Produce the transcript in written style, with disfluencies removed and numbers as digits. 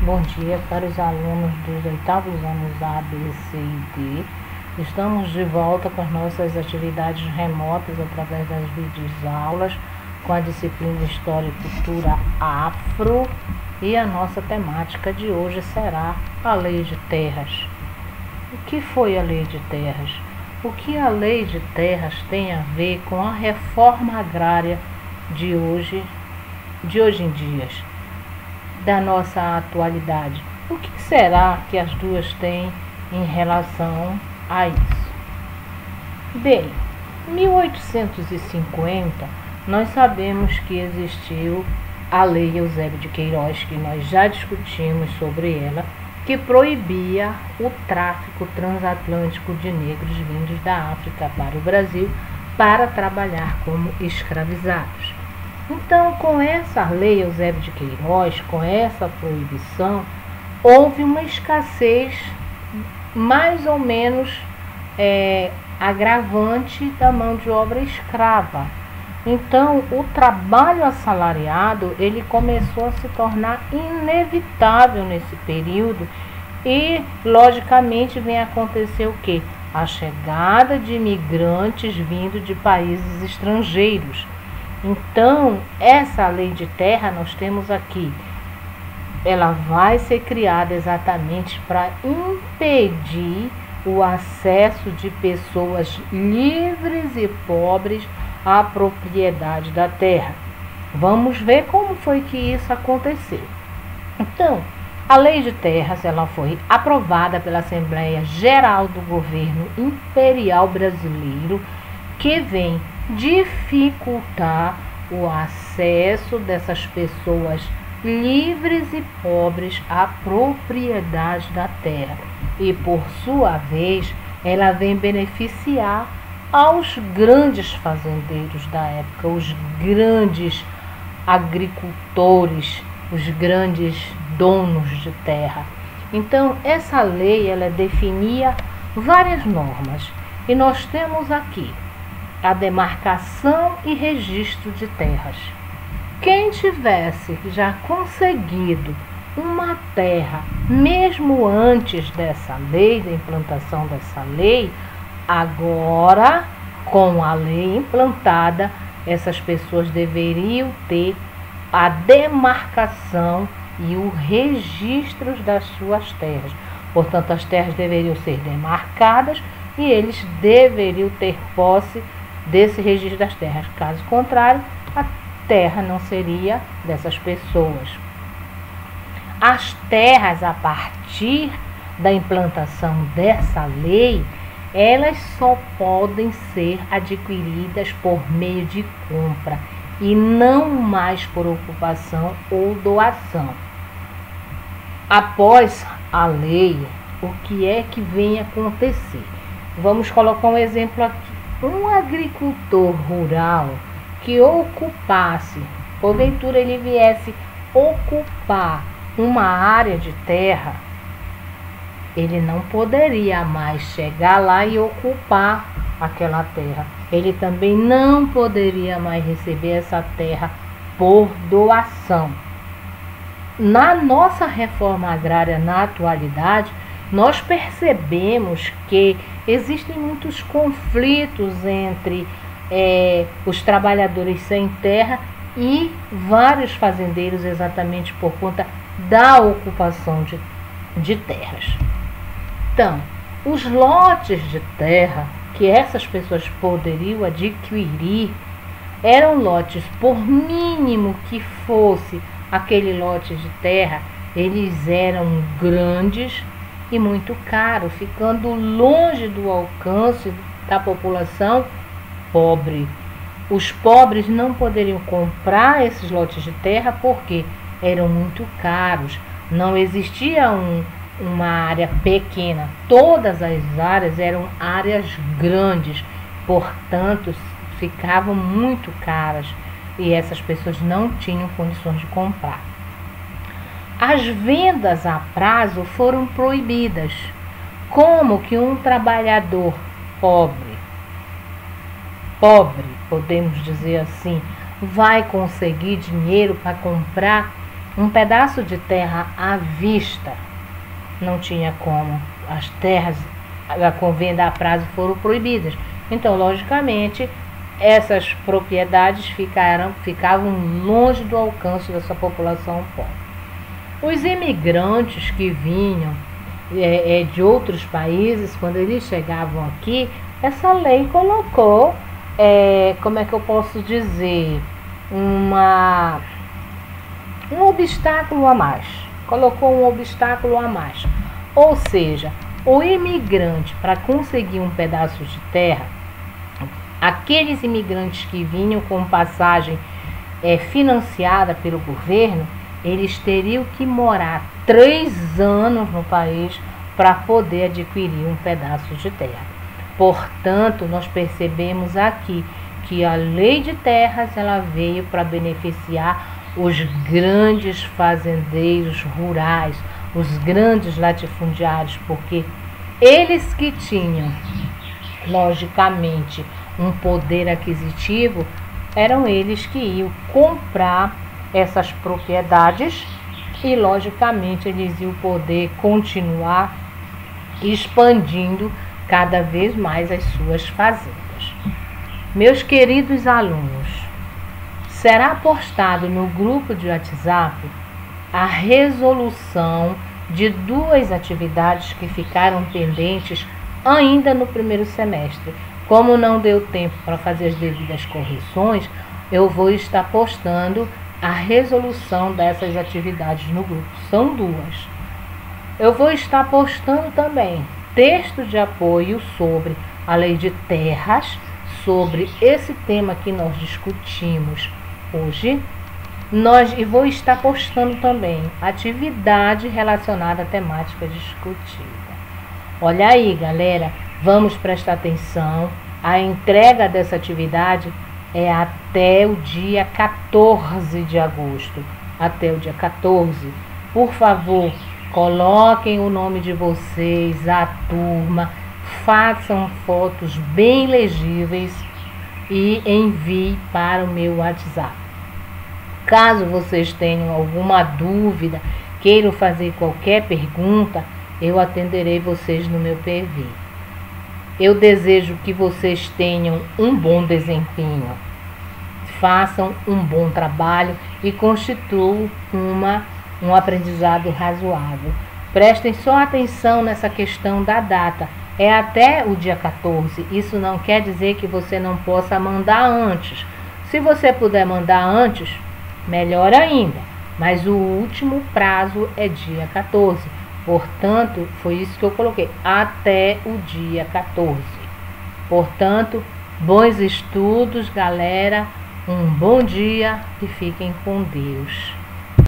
Bom dia para os alunos dos oitavos anos A, B, C e D. Estamos de volta com as nossas atividades remotas através das videoaulas com a disciplina História e Cultura Afro, e a nossa temática de hoje será a Lei de Terras. O que foi a Lei de Terras? O que a Lei de Terras tem a ver com a reforma agrária de hoje em dia, da nossa atualidade? O que será que as duas têm em relação a isso? Bem, em 1850, nós sabemos que existiu a Lei Eusébio de Queiroz, que nós já discutimos sobre ela, que proibia o tráfico transatlântico de negros vindos da África para o Brasil para trabalhar como escravizados. Então, com essa lei Eusébio de Queiroz, com essa proibição, houve uma escassez mais ou menos agravante da mão de obra escrava. Então, o trabalho assalariado ele começou a se tornar inevitável nesse período e, logicamente, vem acontecer o quê? A chegada de imigrantes vindo de países estrangeiros. Então, essa lei de terra nós temos aqui, ela vai ser criada exatamente para impedir o acesso de pessoas livres e pobres à propriedade da terra. Vamos ver como foi que isso aconteceu. Então, a Lei de Terras ela foi aprovada pela Assembleia Geral do Governo Imperial Brasileiro, que vem dificultar o acesso dessas pessoas livres e pobres à propriedade da terra. E, por sua vez, ela vem beneficiar aos grandes fazendeiros da época, os grandes agricultores, os grandes donos de terra. Então, essa lei ela definia várias normas. E nós temos aqui a demarcação e registro de terras. Quem tivesse já conseguido uma terra, mesmo antes dessa lei, da implantação dessa lei, agora, com a lei implantada, essas pessoas deveriam ter a demarcação e o registro das suas terras. Portanto, as terras deveriam ser demarcadas e eles deveriam ter posse desse registro das terras. Caso contrário, a terra não seria dessas pessoas. As terras, a partir da implantação dessa lei, elas só podem ser adquiridas por meio de compra e não mais por ocupação ou doação. Após a lei, o que é que vem acontecer? Vamos colocar um exemplo aqui. Um agricultor rural que ocupasse, porventura ele viesse ocupar uma área de terra, ele não poderia mais chegar lá e ocupar aquela terra. Ele também não poderia mais receber essa terra por doação. Na nossa reforma agrária na atualidade, nós percebemos que existem muitos conflitos entre os trabalhadores sem terra e vários fazendeiros, exatamente por conta da ocupação de terras. Então, os lotes de terra que essas pessoas poderiam adquirir eram lotes, por mínimo que fosse aquele lote de terra, eles eram grandes e muito caros, ficando longe do alcance da população pobre. Os pobres não poderiam comprar esses lotes de terra porque eram muito caros. Não existia uma área pequena. Todas as áreas eram áreas grandes, portanto, ficavam muito caras e essas pessoas não tinham condições de comprar. As vendas a prazo foram proibidas. Como que um trabalhador pobre, podemos dizer assim, vai conseguir dinheiro para comprar um pedaço de terra à vista. Não tinha como. As terras com venda a prazo foram proibidas. Então, logicamente, essas propriedades ficavam longe do alcance dessa população pobre. Os imigrantes que vinham de outros países, quando eles chegavam aqui, essa lei colocou, como é que eu posso dizer, um obstáculo a mais. Colocou um obstáculo a mais. Ou seja, o imigrante, para conseguir um pedaço de terra, aqueles imigrantes que vinham com passagem financiada pelo governo, eles teriam que morar 3 anos no país para poder adquirir um pedaço de terra. Portanto, nós percebemos aqui que a lei de terras ela veio para beneficiar os grandes fazendeiros rurais, os grandes latifundiários, porque eles que tinham, logicamente, um poder aquisitivo, eram eles que iam comprar essas propriedades e, logicamente, eles iam poder continuar expandindo cada vez mais as suas fazendas. Meus queridos alunos, será postado no grupo de WhatsApp a resolução de 2 atividades que ficaram pendentes ainda no primeiro semestre. Como não deu tempo para fazer as devidas correções, eu vou estar postando a resolução dessas atividades no grupo. São 2. Eu vou estar postando também texto de apoio sobre a lei de terras, sobre esse tema que nós discutimos hoje. E vou estar postando também atividade relacionada à temática discutida. Olha aí, galera, vamos prestar atenção. A entrega dessa atividade é até o dia 14 de agosto. Até o dia 14. Por favor, coloquem o nome de vocês, a turma, façam fotos bem legíveis e enviem para o meu WhatsApp. Caso vocês tenham alguma dúvida, queiram fazer qualquer pergunta, eu atenderei vocês no meu PV. Eu desejo que vocês tenham um bom desempenho, façam um bom trabalho e constituam um aprendizado razoável. Prestem só atenção nessa questão da data. É até o dia 14. Isso não quer dizer que você não possa mandar antes. Se você puder mandar antes, melhor ainda. Mas o último prazo é dia 14. Portanto, foi isso que eu coloquei. Até o dia 14. Portanto, bons estudos, galera. Um bom dia e fiquem com Deus.